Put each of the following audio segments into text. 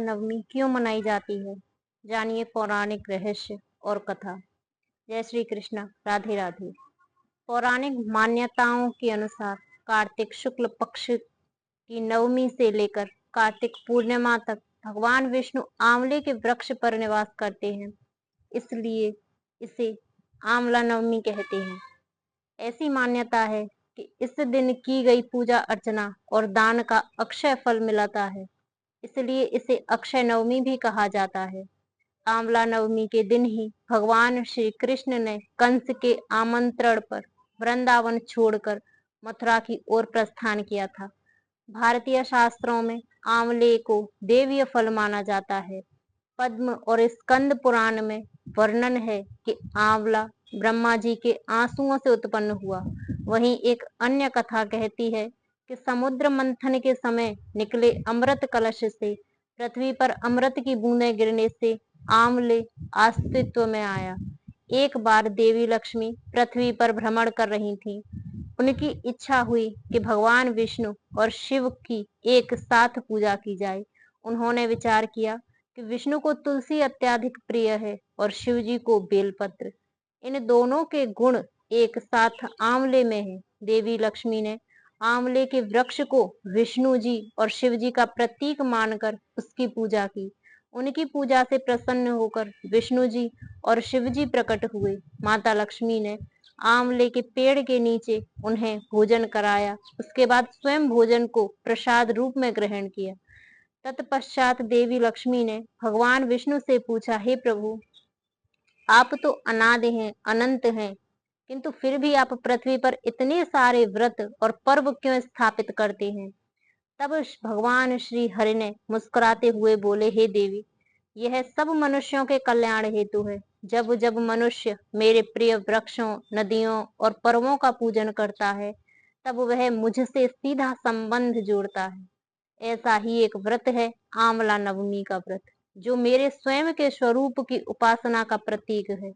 नवमी क्यों मनाई जाती है? जानिए पौराणिक रहस्य और कथा। जय श्री कृष्ण, राधे राधे। पौराणिक मान्यताओं के अनुसार कार्तिक शुक्ल पक्ष की नवमी से लेकर कार्तिक पूर्णिमा तक भगवान विष्णु आंवले के वृक्ष पर निवास करते हैं, इसलिए इसे आंवला नवमी कहते हैं। ऐसी मान्यता है कि इस दिन की गई पूजा अर्चना और दान का अक्षय फल मिलता है, इसलिए इसे अक्षय नवमी भी कहा जाता है। आंवला नवमी के दिन ही भगवान श्री कृष्ण ने कंस के आमंत्रण पर वृंदावन छोड़कर मथुरा की ओर प्रस्थान किया था। भारतीय शास्त्रों में आंवले को देवीय फल माना जाता है। पद्म और स्कंद पुराण में वर्णन है कि आंवला ब्रह्मा जी के आंसुओं से उत्पन्न हुआ। वहीं एक अन्य कथा कहती है कि समुद्र मंथन के समय निकले अमृत कलश से पृथ्वी पर अमृत की बूंदें गिरने से आंवले अस्तित्व में आया। एक बार देवी लक्ष्मी पृथ्वी पर भ्रमण कर रही थीं। उनकी इच्छा हुई कि भगवान विष्णु और शिव की एक साथ पूजा की जाए। उन्होंने विचार किया कि विष्णु को तुलसी अत्यधिक प्रिय है और शिव जी को बेलपत्र। इन दोनों के गुण एक साथ आंवले में है। देवी लक्ष्मी ने आंवले के वृक्ष को विष्णु जी और शिव जी का प्रतीक मानकर उसकी पूजा की। उनकी पूजा से प्रसन्न होकर विष्णु जी और शिव जी प्रकट हुए। माता लक्ष्मी ने आंवले के पेड़ के नीचे उन्हें भोजन कराया। उसके बाद स्वयं भोजन को प्रसाद रूप में ग्रहण किया। तत्पश्चात देवी लक्ष्मी ने भगवान विष्णु से पूछा, हे प्रभु, आप तो अनादि हैं, अनंत हैं, किंतु फिर भी आप पृथ्वी पर इतने सारे व्रत और पर्व क्यों स्थापित करते हैं? तब भगवान श्री हरि ने मुस्कुराते हुए बोले, हे देवी, यह सब मनुष्यों के कल्याण हेतु है। जब जब मनुष्य मेरे प्रिय वृक्षों, नदियों और पर्वों का पूजन करता है, तब वह मुझसे सीधा संबंध जोड़ता है। ऐसा ही एक व्रत है आंवला नवमी का व्रत, जो मेरे स्वयं के स्वरूप की उपासना का प्रतीक है।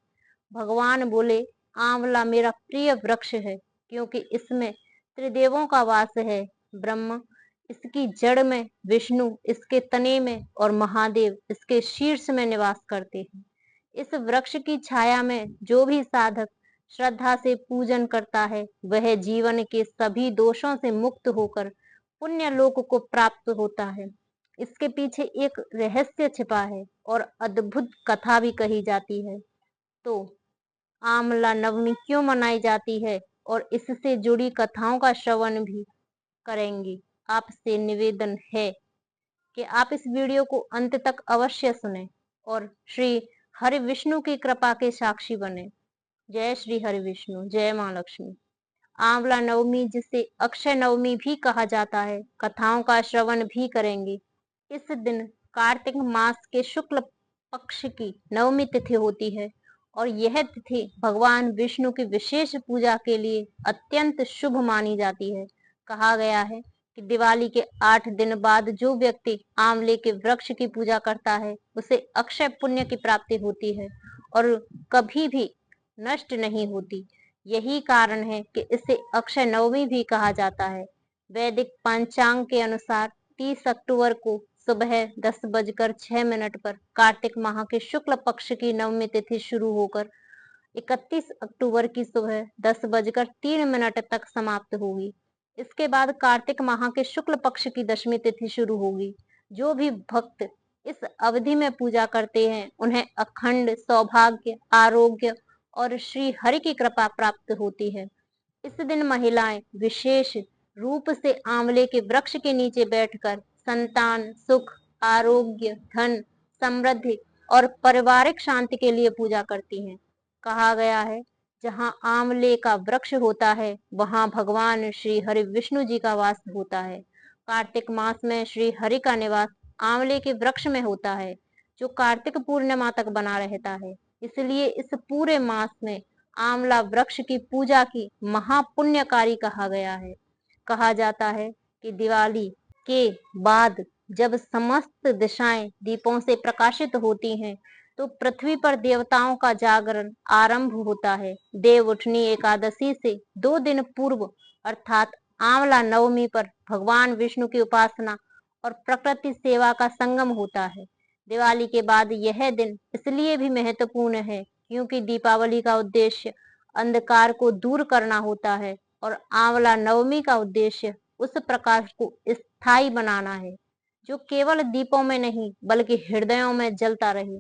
भगवान बोले, आंवला मेरा प्रिय वृक्ष है, क्योंकि इसमें त्रिदेवों का वास है। ब्रह्म इसकी जड़ में, विष्णु इसके तने में और महादेव इसके शीर्ष में निवास करते हैं। इस वृक्ष की छाया में जो भी साधक श्रद्धा से पूजन करता है, वह जीवन के सभी दोषों से मुक्त होकर पुण्य लोक को प्राप्त होता है। इसके पीछे एक रहस्य छिपा है और अद्भुत कथा भी कही जाती है। तो आंवला नवमी क्यों मनाई जाती है और इससे जुड़ी कथाओं का श्रवण भी करेंगे। आपसे निवेदन है कि आप इस वीडियो को अंत तक अवश्य सुने और श्री हरि विष्णु की कृपा के साक्षी बने। जय श्री हरि विष्णु, जय मां लक्ष्मी। आंवला नवमी, जिसे अक्षय नवमी भी कहा जाता है, कथाओं का श्रवण भी करेंगे। इस दिन कार्तिक मास के शुक्ल पक्ष की नवमी तिथि होती है और यह तिथि भगवान विष्णु की विशेष पूजा के लिए अत्यंत शुभ मानी जाती है। कहा गया है कि दिवाली के 8 दिन बाद जो व्यक्ति आंवले के वृक्ष की पूजा करता है, उसे अक्षय पुण्य की प्राप्ति होती है और कभी भी नष्ट नहीं होती। यही कारण है कि इसे अक्षय नवमी भी कहा जाता है। वैदिक पंचांग के अनुसार 30 अक्टूबर को सुबह 10:06 पर कार्तिक माह के शुक्ल पक्ष की नवमी तिथि शुरू होकर 31 अक्टूबर की सुबह 10:03 तक समाप्त होगी। इसके बाद कार्तिक माह के शुक्ल पक्ष की दशमी तिथि शुरू होगी। जो भी भक्त इस अवधि में पूजा करते हैं, उन्हें अखंड सौभाग्य, आरोग्य और श्री हरि की कृपा प्राप्त होती है। इस दिन महिलाएं विशेष रूप से आंवले के वृक्ष के नीचे बैठकर संतान, सुख, आरोग्य, धन, समृद्धि और पारिवारिक शांति के लिए पूजा करती हैं। कहा गया है, जहाँ आंवले का वृक्ष होता है, वहाँ भगवान श्री हरि विष्णु जी का वास होता है। कार्तिक मास में श्री हरि का निवास आंवले के वृक्ष में होता है, जो कार्तिक पूर्णिमा तक बना रहता है। इसलिए इस पूरे मास में आंवला वृक्ष की पूजा की महापुण्यकारी कहा गया है। कहा जाता है कि दिवाली के बाद जब समस्त दिशाएं दीपों से प्रकाशित होती हैं, तो पृथ्वी पर देवताओं का जागरण आरंभ होता है। देवउठनी एकादशी से 2 दिन पूर्व अर्थात आंवला नवमी पर भगवान विष्णु की उपासना और प्रकृति सेवा का संगम होता है। दिवाली के बाद यह दिन इसलिए भी महत्वपूर्ण है क्योंकि दीपावली का उद्देश्य अंधकार को दूर करना होता है और आंवला नवमी का उद्देश्य उस प्रकाश को स्थायी बनाना है जो केवल दीपों में नहीं बल्कि हृदयों में जलता रहे।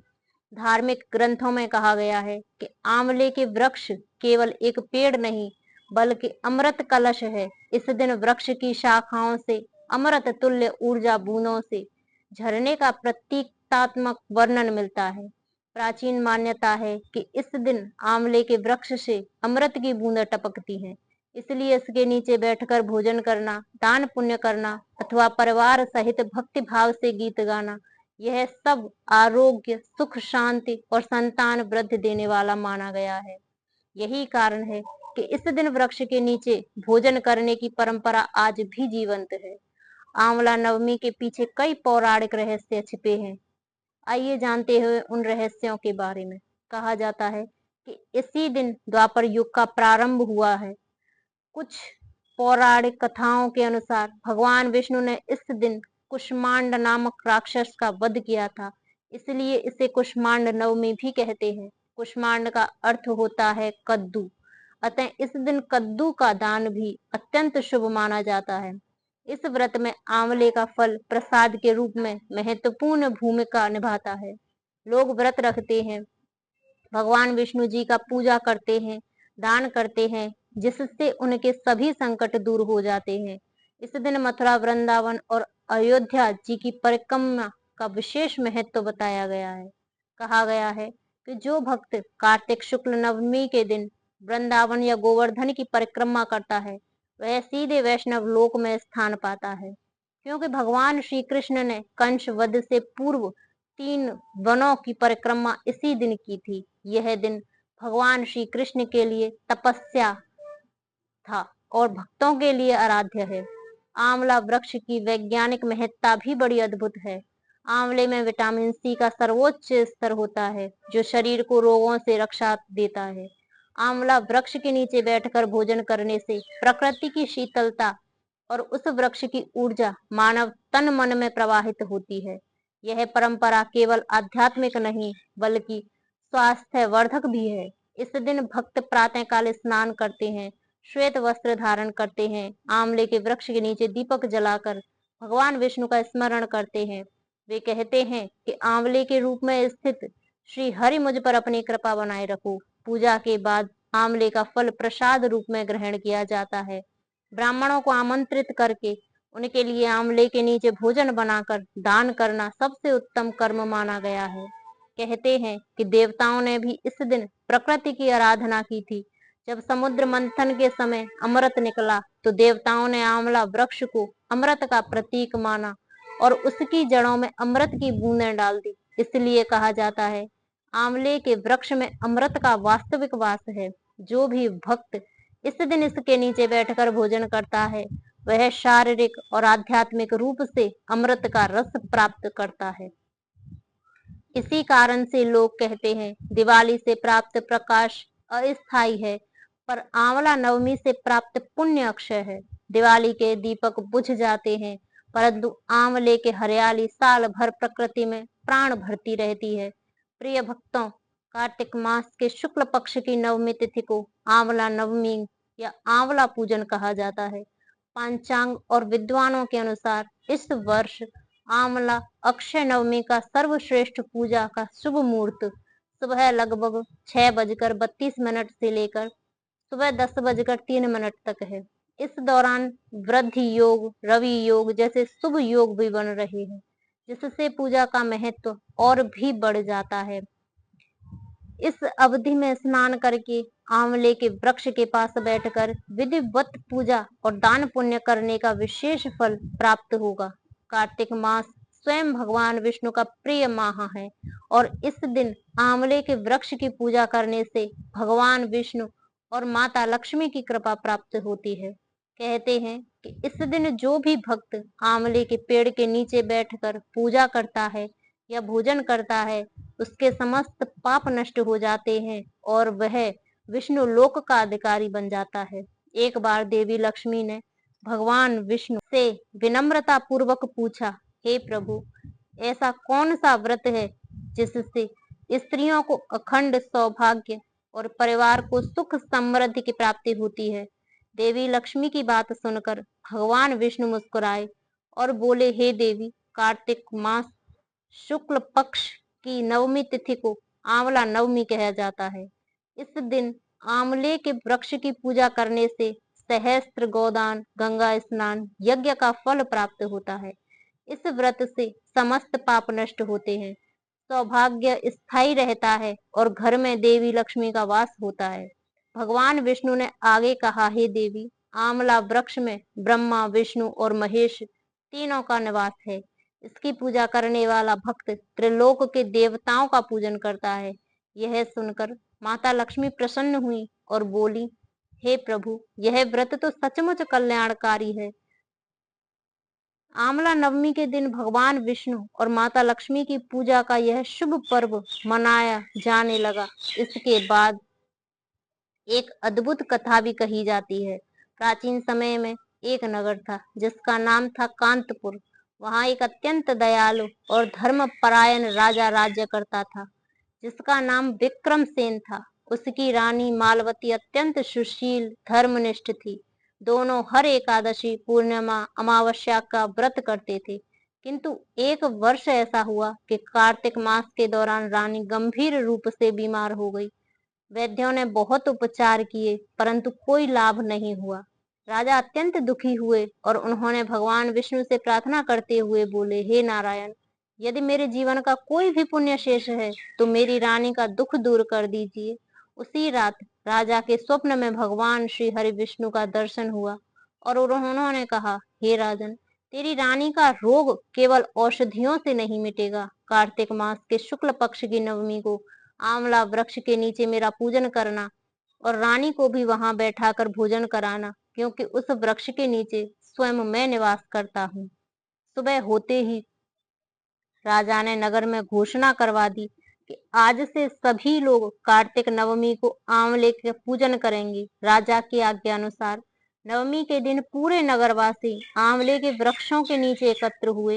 धार्मिक ग्रंथों में कहा गया है कि आंवले के वृक्ष केवल एक पेड़ नहीं बल्कि अमृत कलश है। इस दिन वृक्ष की शाखाओं से अमृत तुल्य ऊर्जा बूंदों से झरने का प्रतीकात्मक वर्णन मिलता है। प्राचीन मान्यता है कि इस दिन आंवले के वृक्ष से अमृत की बूंदें टपकती हैं, इसलिए इसके नीचे बैठकर भोजन करना, दान पुण्य करना अथवा परिवार सहित भक्ति भाव से गीत गाना, यह सब आरोग्य, सुख, शांति और संतान वृद्धि देने वाला माना गया है। यही कारण है कि इस दिन वृक्ष के नीचे भोजन करने की परंपरा आज भी जीवंत है। आंवला नवमी के पीछे कई पौराणिक रहस्य छिपे हैं। आइए जानते हुए उन रहस्यों के बारे में। कहा जाता है कि इसी दिन द्वापर युग का प्रारंभ हुआ है। कुछ पौराणिक कथाओं के अनुसार भगवान विष्णु ने इस दिन कुष्मांड नामक राक्षस का वध किया था, इसलिए इसे कुष्मांड नवमी भी कहते हैं। कुष्मांड का अर्थ होता है कद्दू, अतः इस दिन कद्दू का दान भी अत्यंत शुभ माना जाता है। इस व्रत में आंवले का फल प्रसाद के रूप में महत्वपूर्ण भूमिका निभाता है। लोग व्रत रखते हैं, भगवान विष्णु जी का पूजा करते हैं, दान करते हैं, जिससे उनके सभी संकट दूर हो जाते हैं। इस दिन मथुरा, वृंदावन और अयोध्या जी की परिक्रमा का विशेष महत्व बताया गया है। कहा गया है कि जो भक्त कार्तिक शुक्ल नवमी के दिन वृंदावन या गोवर्धन की परिक्रमा करता है वह सीधे वैष्णव लोक में स्थान पाता है, क्योंकि भगवान श्री कृष्ण ने कंस वध से पूर्व 3 वनों की परिक्रमा इसी दिन की थी। यह दिन भगवान श्री कृष्ण के लिए तपस्या था और भक्तों के लिए आराध्य है। आंवला वृक्ष की वैज्ञानिक महत्ता भी बड़ी अद्भुत है। आंवले में विटामिन सी का सर्वोच्च स्तर होता है जो शरीर को रोगों से रक्षा देता है। आंवला वृक्ष के नीचे बैठकर भोजन करने से प्रकृति की शीतलता और उस वृक्ष की ऊर्जा मानव तन मन में प्रवाहित होती है। यह परंपरा केवल आध्यात्मिक नहीं बल्कि स्वास्थ्य वर्धक भी है। इस दिन भक्त प्रातःकाल स्नान करते हैं, श्वेत वस्त्र धारण करते हैं, आंवले के वृक्ष के नीचे दीपक जलाकर भगवान विष्णु का स्मरण करते हैं। वे कहते हैं कि आंवले के रूप में स्थित श्री हरि मुझ पर अपनी कृपा बनाए रखो। पूजा के बाद आंवले का फल प्रसाद रूप में ग्रहण किया जाता है। ब्राह्मणों को आमंत्रित करके उनके लिए आंवले के नीचे भोजन बनाकर दान करना सबसे उत्तम कर्म माना गया है। कहते हैं कि देवताओं ने भी इस दिन प्रकृति की आराधना की थी। जब समुद्र मंथन के समय अमृत निकला तो देवताओं ने आंवला वृक्ष को अमृत का प्रतीक माना और उसकी जड़ों में अमृत की बूंदें डाल दी। इसलिए कहा जाता है आंवले के वृक्ष में अमृत का वास्तविक वास है। जो भी भक्त इस दिन इसके नीचे बैठकर भोजन करता है वह शारीरिक और आध्यात्मिक रूप से अमृत का रस प्राप्त करता है। इसी कारण से लोग कहते हैं दिवाली से प्राप्त प्रकाश अस्थायी है पर आंवला नवमी से प्राप्त पुण्य अक्षय है। दिवाली के दीपक बुझ जाते हैं परंतु आंवले के हरियाली साल भर प्रकृति में प्राण भरती रहती है। प्रिय भक्तों, कार्तिक मास के शुक्ल पक्ष की नवमी तिथि को आंवला नवमी या आंवला पूजन कहा जाता है। पंचांग और विद्वानों के अनुसार इस वर्ष आंवला अक्षय नवमी का सर्वश्रेष्ठ पूजा का शुभ मुहूर्त सुबह लगभग 6:32 से लेकर सुबह 10:03 तक है। इस दौरान वृद्धि योग, रवि योग जैसे शुभ योग भी बन रहे हैं, जिससे पूजा का महत्व और भी बढ़ जाता है। इस अवधि में स्नान करके आंवले के वृक्ष के पास बैठकर विधिवत पूजा और दान पुण्य करने का विशेष फल प्राप्त होगा। कार्तिक मास स्वयं भगवान विष्णु का प्रिय माह है और इस दिन आंवले के वृक्ष की पूजा करने से भगवान विष्णु और माता लक्ष्मी की कृपा प्राप्त होती है। कहते हैं कि इस दिन जो भी भक्त आंवले के पेड़ के नीचे बैठकर पूजा करता है या भोजन करता है उसके समस्त पाप नष्ट हो जाते हैं और वह विष्णु लोक का अधिकारी बन जाता है। एक बार देवी लक्ष्मी ने भगवान विष्णु से विनम्रता पूर्वक पूछा हे प्रभु, ऐसा कौन सा व्रत है जिससे स्त्रियों को अखंड सौभाग्य और परिवार को सुख समृद्धि की प्राप्ति होती है। देवी लक्ष्मी की बात सुनकर भगवान विष्णु मुस्कुराए और बोले, हे देवी, कार्तिक मास शुक्ल पक्ष की नवमी तिथि को आंवला नवमी कहा जाता है। इस दिन आंवले के वृक्ष की पूजा करने से सहस्त्र गोदान, गंगा स्नान, यज्ञ का फल प्राप्त होता है। इस व्रत से समस्त पाप नष्ट होते हैं, सौभाग्य स्थायी रहता है और घर में देवी लक्ष्मी का वास होता है। भगवान विष्णु ने आगे कहा, हे देवी, आंवला वृक्ष में ब्रह्मा, विष्णु और महेश तीनों का निवास है। इसकी पूजा करने वाला भक्त त्रिलोक के देवताओं का पूजन करता है। यह सुनकर माता लक्ष्मी प्रसन्न हुई और बोली, हे प्रभु, यह व्रत तो सचमुच कल्याणकारी है। आंवला नवमी के दिन भगवान विष्णु और माता लक्ष्मी की पूजा का यह शुभ पर्व मनाया जाने लगा। इसके बाद एक अद्भुत कथा भी कही जाती है। प्राचीन समय में एक नगर था जिसका नाम था कांतपुर। वहां एक अत्यंत दयालु और धर्मपरायण राजा राज्य करता था जिसका नाम विक्रमसेन था। उसकी रानी मालवती अत्यंत सुशील, धर्मनिष्ठ थी। दोनों हर एकादशी, पूर्णिमा, अमावस्या का व्रत करते थे। किंतु एक वर्ष ऐसा हुआ कि कार्तिक मास के दौरान रानी गंभीर रूप से बीमार हो गई। वैद्यों ने बहुत उपचार किए परंतु कोई लाभ नहीं हुआ। राजा अत्यंत दुखी हुए और उन्होंने भगवान विष्णु से प्रार्थना करते हुए बोले, हे नारायण, यदि मेरे जीवन का कोई भी पुण्य शेष है तो मेरी रानी का दुख दूर कर दीजिए। उसी रात राजा के स्वप्न में भगवान श्री हरि विष्णु का दर्शन हुआ और उन्होंने कहा, हे राजन, तेरी रानी का रोग केवल औषधियों से नहीं मिटेगा। कार्तिक मास के शुक्ल पक्ष की नवमी को आंवला वृक्ष के नीचे मेरा पूजन करना और रानी को भी वहां बैठाकर भोजन कराना, क्योंकि उस वृक्ष के नीचे स्वयं मैं निवास करता हूँ। सुबह होते ही राजा ने नगर में घोषणा करवा दी कि आज से सभी लोग कार्तिक नवमी को आंवले के पूजन करेंगे। राजा की आज्ञा अनुसार नवमी के दिन पूरे नगरवासी आंवले के वृक्षों के नीचे एकत्र हुए।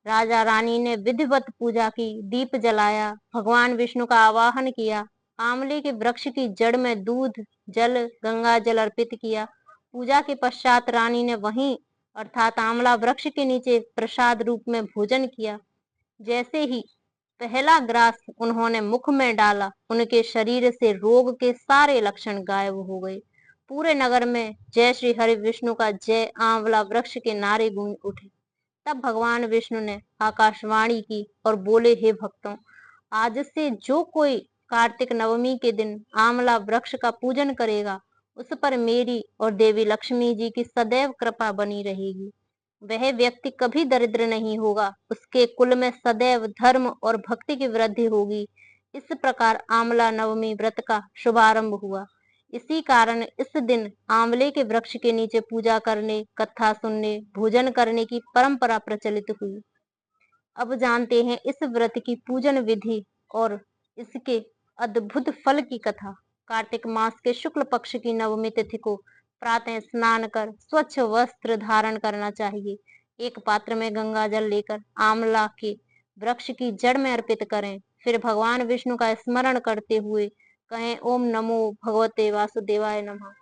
राजा रानी ने विधिवत पूजा की, दीप जलाया, भगवान विष्णु का आवाहन किया, आंवले के वृक्ष की जड़ में दूध, जल, गंगा जल अर्पित किया। पूजा के पश्चात रानी ने वहीं अर्थात आंवला वृक्ष के नीचे प्रसाद रूप में भोजन किया। जैसे ही पहला ग्रास उन्होंने मुख में डाला, उनके शरीर से रोग के सारे लक्षण गायब हो गए। पूरे नगर में जय श्री हरि विष्णु का जय, आंवला वृक्ष के नारे गूंज उठे। तब भगवान विष्णु ने आकाशवाणी की और बोले, हे भक्तों, आज से जो कोई कार्तिक नवमी के दिन आंवला वृक्ष का पूजन करेगा उस पर मेरी और देवी लक्ष्मी जी की सदैव कृपा बनी रहेगी। वह व्यक्ति कभी दरिद्र नहीं होगा, उसके कुल में सदैव धर्म और भक्ति की वृद्धि होगी। इस प्रकार आंवला नवमी व्रत का शुभारंभ हुआ। इसी कारण इस दिन आंवले के वृक्ष के नीचे पूजा करने, कथा सुनने, भोजन करने की परंपरा प्रचलित हुई। अब जानते हैं इस व्रत की पूजन विधि और इसके अद्भुत फल की कथा। कार्तिक मास के शुक्ल पक्ष की नवमी तिथि को प्रातः स्नान कर स्वच्छ वस्त्र धारण करना चाहिए। एक पात्र में गंगा जल लेकर आंवला के वृक्ष की जड़ में अर्पित करें। फिर भगवान विष्णु का स्मरण करते हुए कहें, ओम नमो भगवते वासुदेवाय नमः।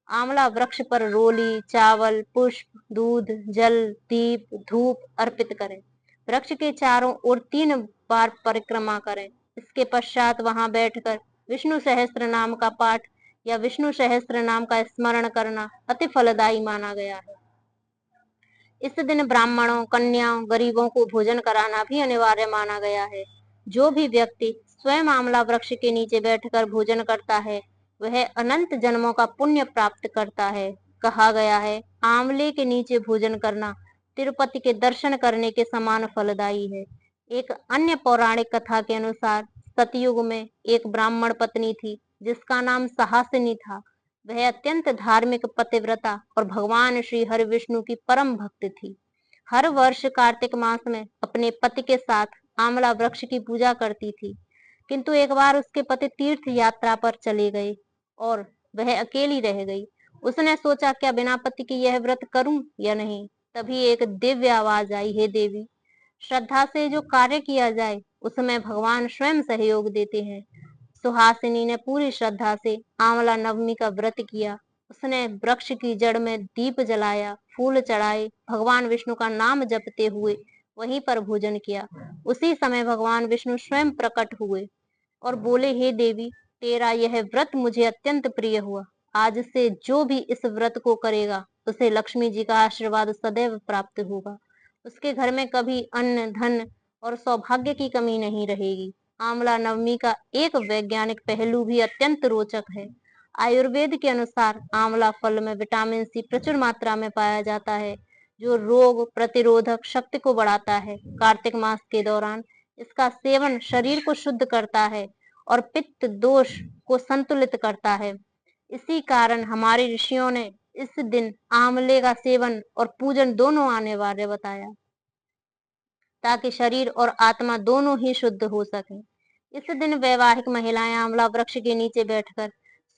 आंवला वृक्ष पर रोली, चावल, पुष्प, दूध, जल, दीप, धूप अर्पित करें। वृक्ष के चारों ओर 3 बार परिक्रमा करें। इसके पश्चात वहां बैठकर विष्णु सहस्त्र नाम का पाठ या विष्णु सहस्त्र नाम का स्मरण करना अति फलदायी माना गया है। इस दिन ब्राह्मणों, कन्याओं, गरीबों को भोजन कराना भी अनिवार्य माना गया है। जो भी व्यक्ति स्वयं आंवला वृक्ष के नीचे बैठकर भोजन करता है वह अनंत जन्मों का पुण्य प्राप्त करता है। कहा गया है, आंवले के नीचे भोजन करना तिरुपति के दर्शन करने के समान फलदायी है। एक अन्य पौराणिक कथा के अनुसार सतयुग में एक ब्राह्मण पत्नी थी जिसका नाम सहासिनी था। वह अत्यंत धार्मिक, पतिव्रता और भगवान श्री हरि विष्णु की परम भक्त थी। हर वर्ष कार्तिक मास में अपने पति के साथ आंवला वृक्ष की पूजा करती थी। किंतु एक बार उसके पति तीर्थ यात्रा पर चले गए और वह अकेली रह गई। उसने सोचा, क्या बिना पति के यह व्रत करूं या नहीं। तभी एक दिव्य आवाज आई, हे देवी, श्रद्धा से जो कार्य किया जाए उसमें भगवान स्वयं सहयोग देते हैं। सुहासिनी ने पूरी श्रद्धा से आंवला नवमी का व्रत किया। उसने वृक्ष की जड़ में दीप जलाया, फूल चढ़ाए, भगवान विष्णु का नाम जपते हुए वहीं पर भोजन किया। उसी समय भगवान विष्णु स्वयं प्रकट हुए और बोले, हे देवी, तेरा यह व्रत मुझे अत्यंत प्रिय हुआ। आज से जो भी इस व्रत को करेगा उसे लक्ष्मी जी का आशीर्वाद सदैव प्राप्त होगा। उसके घर में कभी अन्न, धन और सौभाग्य की कमी नहीं रहेगी। आंवला नवमी का एक वैज्ञानिक पहलू भी अत्यंत रोचक है। आयुर्वेद के अनुसार आंवला फल में विटामिन सी प्रचुर मात्रा में पाया जाता है, जो रोग प्रतिरोधक शक्ति को बढ़ाता है। कार्तिक मास के दौरान इसका सेवन शरीर को शुद्ध करता है और पित्त दोष को संतुलित करता है। इसी कारण हमारे ऋषियों ने इस दिन आंवले का सेवन और पूजन दोनों अनिवार्य बताया, ताकि शरीर और आत्मा दोनों ही शुद्ध हो सके। इस दिन वैवाहिक महिलाएं आंवला वृक्ष के नीचे बैठकर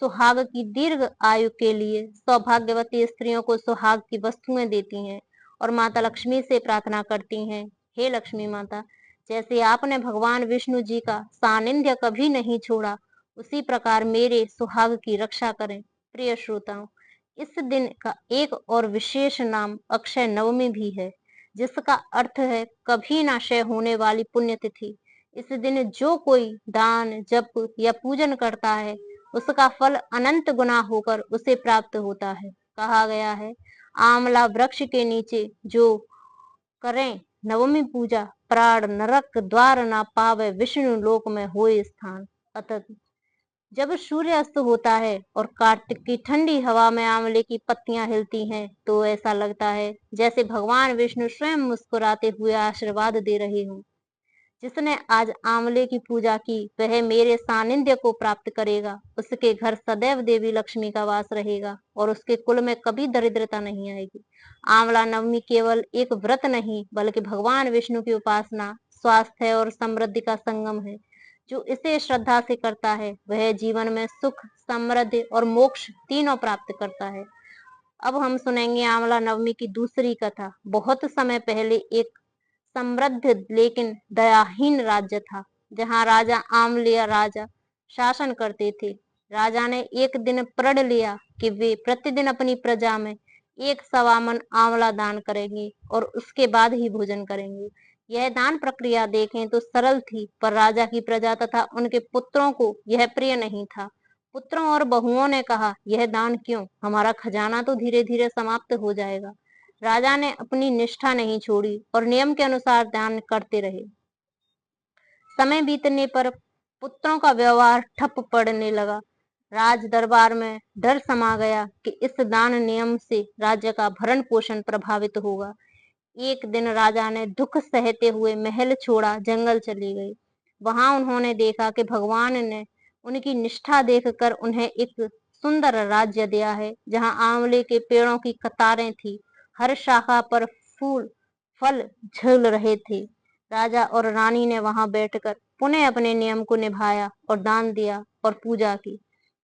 सुहाग की दीर्घ आयु के लिए सौभाग्यवती स्त्रियों को सुहाग की वस्तुएं देती हैं और माता लक्ष्मी से प्रार्थना करती हैं, हे लक्ष्मी माता, जैसे आपने भगवान विष्णु जी का सानिध्य कभी नहीं छोड़ा, उसी प्रकार मेरे सुहाग की रक्षा करें। प्रिय श्रोताओं, इस दिन का एक और विशेष नाम अक्षय नवमी भी है, जिसका अर्थ है कभी ना क्षय होने वाली पुण्यतिथि। इस दिन जो कोई दान, जप या पूजन करता है उसका फल अनंत गुना होकर उसे प्राप्त होता है। कहा गया है, आंवला वृक्ष के नीचे जो करें नवमी पूजा, प्राण नरक द्वार ना पावे, विष्णु लोक में होए स्थान। अतः जब सूर्य अस्त होता है और कार्तिक की ठंडी हवा में आंवले की पत्तियां हिलती हैं, तो ऐसा लगता है जैसे भगवान विष्णु स्वयं मुस्कुराते हुए आशीर्वाद दे रहे हों। जिसने आज आंवले की पूजा की वह मेरे सानिध्य को प्राप्त करेगा। उसके घर सदैव देवी लक्ष्मी का वास रहेगा और उसके कुल में कभी दरिद्रता नहीं आएगी। आंवला नवमी केवल एक व्रत नहीं बल्कि भगवान विष्णु की उपासना, स्वास्थ्य और समृद्धि का संगम है। जो इसे श्रद्धा से करता है वह जीवन में सुख, समृद्धि और मोक्ष तीनों प्राप्त करता है। अब हम सुनेंगे आंवला नवमी की दूसरी कथा। बहुत समय पहले एक समृद्ध लेकिन दयाहीन राज्य था, जहां राजा आमलिया राजा शासन करते थे। राजा ने एक दिन प्रण लिया कि वे प्रतिदिन अपनी प्रजा में एक सवा मन आंवला दान करेंगे और उसके बाद ही भोजन करेंगे। यह दान प्रक्रिया देखें तो सरल थी, पर राजा की प्रजा तथा उनके पुत्रों को यह प्रिय नहीं था। पुत्रों और बहुओं ने कहा, यह दान क्यों, हमारा खजाना तो धीरे धीरे समाप्त हो जाएगा। राजा ने अपनी निष्ठा नहीं छोड़ी और नियम के अनुसार दान करते रहे। समय बीतने पर पुत्रों का व्यवहार ठप पड़ने लगा। राज दरबार में डर समा गया कि इस दान नियम से राज्य का भरण पोषण प्रभावित होगा। एक दिन राजा ने दुख सहते हुए महल छोड़ा जंगल चले गए। वहां उन्होंने देखा कि भगवान ने उनकी निष्ठा देखकर उन्हें एक सुंदर राज्य दिया है, जहां आंवले के पेड़ों की कतारें थी। हर शाखा पर फूल फल झूल रहे थे। राजा और रानी ने वहां बैठकर पुनः अपने नियम को निभाया और दान दिया और पूजा की।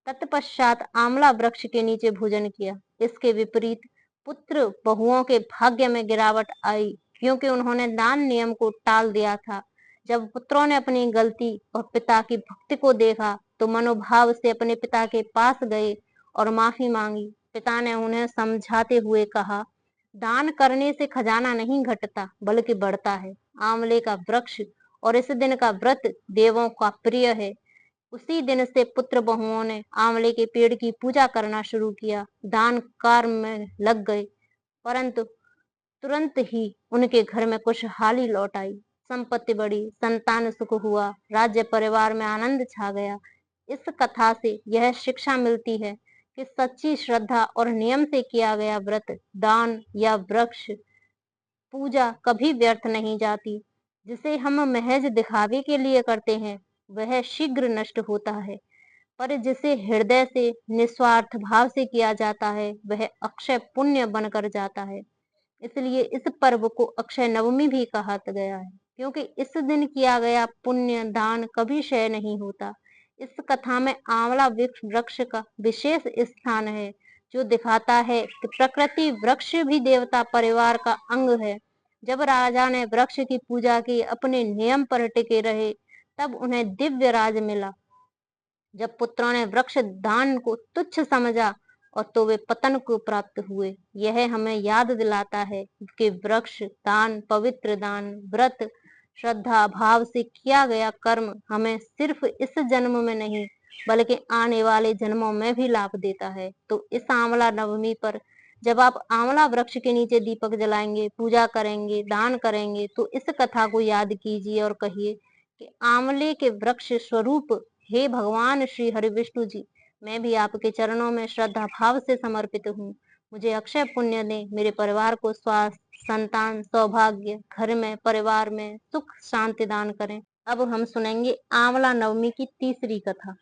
तत्पश्चात आंवला वृक्ष के नीचे भोजन किया। इसके विपरीत पुत्र बहुओं के भाग्य में गिरावट आई, क्योंकि उन्होंने दान नियम को टाल दिया था। जब पुत्रों ने अपनी गलती और पिता की भक्ति को देखा तो मनोभाव से अपने पिता के पास गए और माफी मांगी। पिता ने उन्हें समझाते हुए कहा, दान करने से खजाना नहीं घटता बल्कि बढ़ता है। आंवले का वृक्ष और इस दिन का व्रत देवों का प्रिय है। उसी दिन से पुत्र बहुओं ने आंवले के पेड़ की पूजा करना शुरू किया, दान कार्य में लग गए, परंतु तुरंत ही उनके घर में खुशहाली लौट आई। संपत्ति बढ़ी, संतान सुख हुआ, राज्य परिवार में आनंद छा गया। इस कथा से यह शिक्षा मिलती है कि सच्ची श्रद्धा और नियम से किया गया व्रत, दान या वृक्ष पूजा कभी व्यर्थ नहीं जाती। जिसे हम महज दिखावे के लिए करते हैं वह शीघ्र नष्ट होता है, पर जिसे हृदय से निस्वार्थ भाव से किया जाता है वह अक्षय पुण्य बनकर जाता है। इसलिए इस पर्व को अक्षय नवमी भी कहा गया है, क्योंकि इस दिन किया गया पुण्य दान कभी क्षय नहीं होता। इस कथा में आंवला वृक्ष का विशेष स्थान है, जो दिखाता है कि प्रकृति वृक्ष भी देवता परिवार का अंग है। जब राजा ने वृक्ष की पूजा की, अपने नियम पर टिके रहे, तब उन्हें दिव्य राज मिला। जब पुत्रों ने वृक्ष दान को तुच्छ समझा और तो वे पतन को प्राप्त हुए। यह हमें याद दिलाता है कि वृक्ष दान, पवित्र दान, व्रत, श्रद्धा भाव से किया गया कर्म हमें सिर्फ इस जन्म में नहीं बल्कि आने वाले जन्मों में भी लाभ देता है। तो इस आंवला नवमी पर जब आप आंवला वृक्ष के नीचे दीपक जलाएंगे, पूजा करेंगे, दान करेंगे, तो इस कथा को याद कीजिए और कहिए कि आंवले के वृक्ष स्वरूप हे भगवान श्री हरि विष्णु जी, मैं भी आपके चरणों में श्रद्धा भाव से समर्पित हूँ। मुझे अक्षय पुण्य दें, मेरे परिवार को स्वास्थ्य, संतान, सौभाग्य, घर में, परिवार में सुख शांति दान करें। अब हम सुनेंगे आंवला नवमी की तीसरी कथा।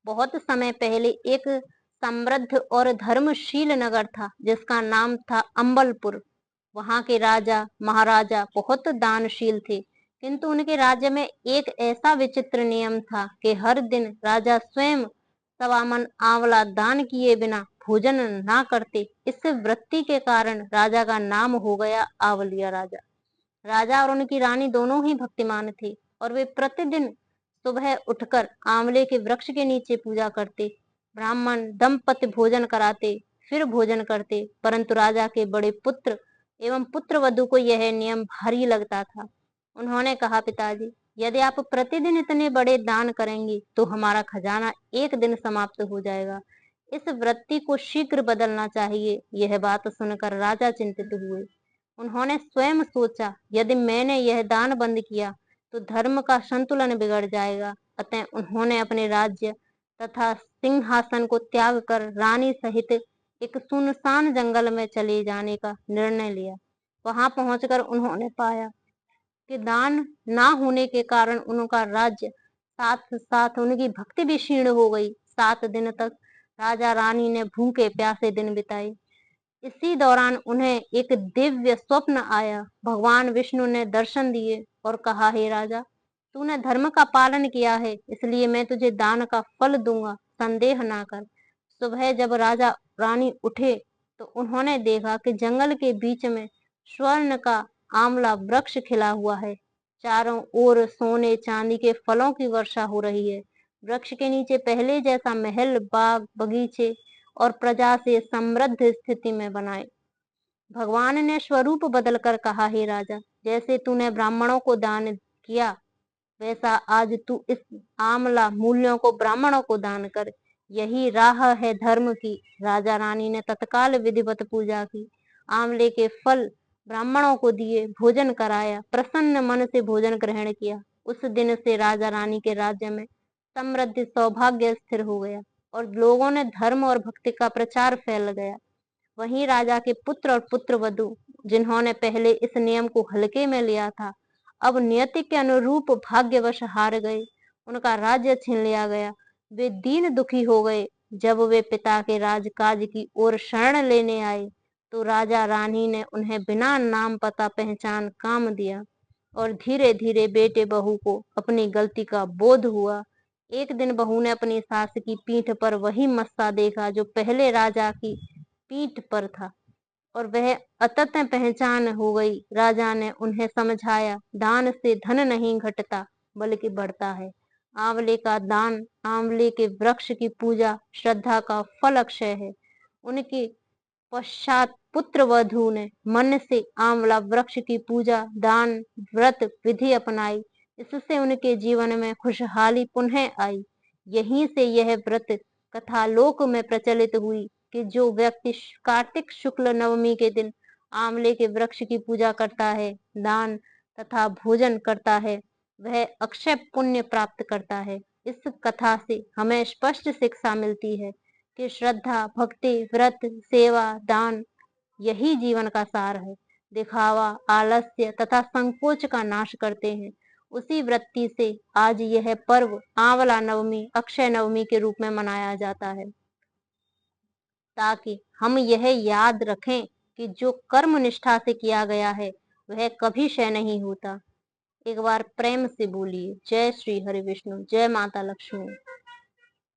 बहुत समय पहले एक समृद्ध और धर्मशील नगर था जिसका नाम था अम्बलपुर। वहां के राजा महाराजा बहुत दानशील थे, किंतु उनके राज्य में एक ऐसा विचित्र नियम था कि हर दिन राजा स्वयं सवामन आंवला दान किए बिना भोजन ना करते। इस वृत्ति के कारण राजा का नाम हो गया आंवलिया राजा। राजा और उनकी रानी दोनों ही भक्तिमान थे और वे प्रतिदिन सुबह उठकर आंवले के वृक्ष के नीचे पूजा करते। ब्राह्मण दंपति भोजन कराते, फिर भोजन करते, परंतु राजा के बड़े पुत्र एवं पुत्र वधु को यह नियम भारी लगता था। उन्होंने कहा, पिताजी, यदि आप प्रतिदिन इतने बड़े दान करेंगे तो हमारा खजाना एक दिन समाप्त हो जाएगा। इस वृत्ति को शीघ्र बदलना चाहिए। यह बात सुनकर राजा चिंतित हुए। उन्होंने स्वयं सोचा, यदि मैंने यह दान बंद किया तो धर्म का संतुलन बिगड़ जाएगा। अतः उन्होंने अपने राज्य तथा सिंहासन को त्याग कर रानी सहित एक सुनसान जंगल में चले जाने का निर्णय लिया। वहां पहुंचकर उन्होंने पाया कि दान ना होने के कारण उनका राज्य, साथ साथ उनकी भक्ति भी क्षीण हो गई। 7 दिन तक राजा रानी ने भूखे प्यासे दिन बिताए। इसी दौरान उन्हें एक दिव्य स्वप्न आया। भगवान विष्णु ने दर्शन दिए और कहा, हे राजा, तूने धर्म का पालन किया है, इसलिए मैं तुझे दान का फल दूंगा, संदेह ना कर। सुबह जब राजा रानी उठे तो उन्होंने देखा कि जंगल के बीच में स्वर्ण का आंवला वृक्ष खिला हुआ है। चारों ओर सोने चांदी के फलों की वर्षा हो रही है। वृक्ष के नीचे पहले जैसा महल, बाग, बगीचे और प्रजा से समृद्ध स्थिति में बनाए। भगवान ने स्वरूप बदलकर कहा, हे राजा, जैसे तूने ब्राह्मणों को दान किया वैसा आज तू इस आंवला मूल्यों को ब्राह्मणों को दान कर। यही राह है धर्म की। राजा रानी ने तत्काल विधिवत पूजा की, आंवले के फल ब्राह्मणों को दिए, भोजन कराया, प्रसन्न मन से भोजन ग्रहण किया। उस दिन से राजा रानी के राज्य में समृद्धि सौभाग्य स्थिर हो गया और लोगों ने धर्म और भक्ति का प्रचार फैल गया। वहीं राजा के पुत्र और पुत्र वधु, जिन्होंने पहले इस नियम को हल्के में लिया था, अब नियति के अनुरूप भाग्यवश हार गए। उनका राज्य छीन लिया गया। वे दीन दुखी हो गए। जब वे पिता के राजकाज की ओर शरण लेने आए तो राजा रानी ने उन्हें बिना नाम पता पहचान काम दिया और धीरे धीरे बेटे बहू को अपनी गलती का बोध हुआ। एक दिन बहू ने अपनी सास की पीठ पर वही मस्सा देखा जो पहले राजा की पीठ पर था और वह अतत पहचान हो गई। राजा ने उन्हें समझाया, दान से धन नहीं घटता बल्कि बढ़ता है। आंवले का दान, आंवले के वृक्ष की पूजा श्रद्धा का फल अक्षय है। उनके पश्चात पुत्र वधु ने मन से आंवला वृक्ष की पूजा, दान, व्रत विधि अपनाई। इससे उनके जीवन में खुशहाली पुनः आई। यहीं से यह व्रत कथा लोक में प्रचलित हुई कि जो व्यक्ति कार्तिक शुक्ल नवमी के दिन आंवले के वृक्ष की पूजा करता है, दान तथा भोजन करता है, वह अक्षय पुण्य प्राप्त करता है। इस कथा से हमें स्पष्ट शिक्षा मिलती है कि श्रद्धा, भक्ति, व्रत, सेवा, दान यही जीवन का सार है। दिखावा, आलस्य तथा संकोच का नाश करते हैं। उसी वृत्ति से आज यह पर्व आंवला नवमी, अक्षय नवमी के रूप में मनाया जाता है, ताकि हम यह याद रखें कि जो कर्म निष्ठा से किया गया है वह कभी क्षय नहीं होता। एक बार प्रेम से बोलिए, जय श्री हरि विष्णु, जय माता लक्ष्मी।